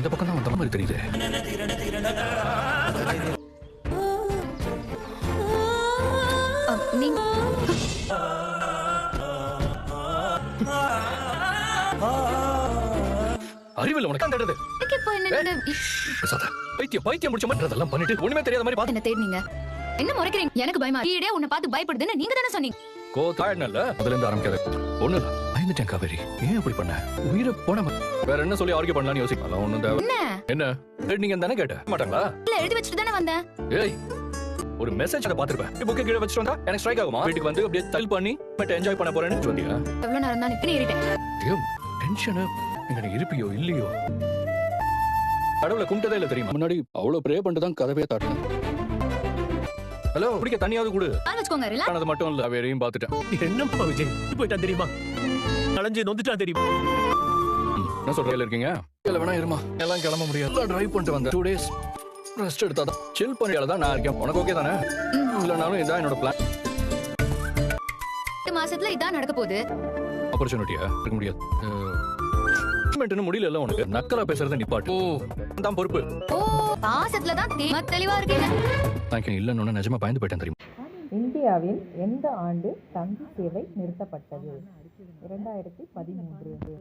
இந்த பக்கம் தான் வந்த மாதிரி தெரியுது. நீங்க அறிவில் உனக்கு தடுது. இப்போ என்ன பைத்தியம் முடிச்ச மாதிரி அதெல்லாம் பண்ணிட்டு ஒண்ணுமே தெரியாத மாதிரி பாத்து என்ன தேடுனீங்க? என்ன முறைக்கிறீங்க? எனக்கு பயமா ஈடே உன்னை பார்த்து பயப்படுதுன்னு நீங்க தானே சொன்னீங்க. கோதாயிடல அதுல இருந்து ஆரம்பிக்காத. ஒண்ணு இல்ல பயந்துட்டேன் காவேரி. ஏன் அப்படி பண்ண? உயிரை போன வேற என்ன சொல்லி ஆர்கியூ பண்ணலாம்னு யோசிக்கலாம். ஒண்ணும் தேவை என்ன நீங்க தானே கேட்ட மாட்டாங்களா? இல்ல எழுதி வச்சுட்டு தானே வந்தேன். ஏய் ஒரு மெசேஜ் அத பாத்துறேன். புக்கை கீழ வச்சிட்டு வந்தா எனக்கு ஸ்ட்ரைக் ஆகுமா? வீட்டுக்கு வந்து அப்படியே தல் பண்ணி பட் என்ஜாய் பண்ண போறேன்னு சொல்லியா? எவ்வளவு நேரம் தான் நின்னு ஏறிட்டேன். ஐயோ டென்ஷன். இங்க நீ இருப்பியோ இல்லையோ? கடவுளை கும்பிட்டதே இல்ல தெரியுமா? முன்னாடி அவ்வளவு ப்ரே பண்ணிட்டு தான் கதவே தாட்டினேன். ஹலோ குடிக்க தண்ணியாவது கொடு. கால் வச்சுக்கோங்க. ரிலாக்ஸ். அது மட்டும் இல்ல வேறையும் பாத்துட்டேன். என்னப்பா விஜய் போயிட்டான் தெரியுமா? கலஞ்சி நொந்துட்டான் தெரியுமா? என்ன சொல்றீங்க இருக்கீங்க? இல்ல வேணா இருமா. எல்லாம் கிளம்ப முடியாது. டிரைவ் பண்ணிட்டு வந்தேன். 2 days ரெஸ்ட் எடுத்தாதான் சில் பண்ணியால தான் நான் இருக்கேன். உனக்கு ஓகே தானே? இல்லனாலும் இதான் என்னோட பிளான். 8 மாசத்துல இதான் நடக்க போகுது. ஆப்பர்ச்சுனிட்டியா இருக்க முடியாது. மெயின்டெய்ன் முடியல உனக்கு. நக்கலா பேசுறத நிப்பாட்டு. தான் பொறுப்பு. ஓ பாசத்துல தான் தெளிவா இருக்கீங்க. நான் இல்லன்னு நிஜமா பயந்து போயிட்டேன் தெரியுமா? இந்தியாவில் எந்த ஆண்டு தந்தி சேவை நிறுத்தப்பட்டது? 2013.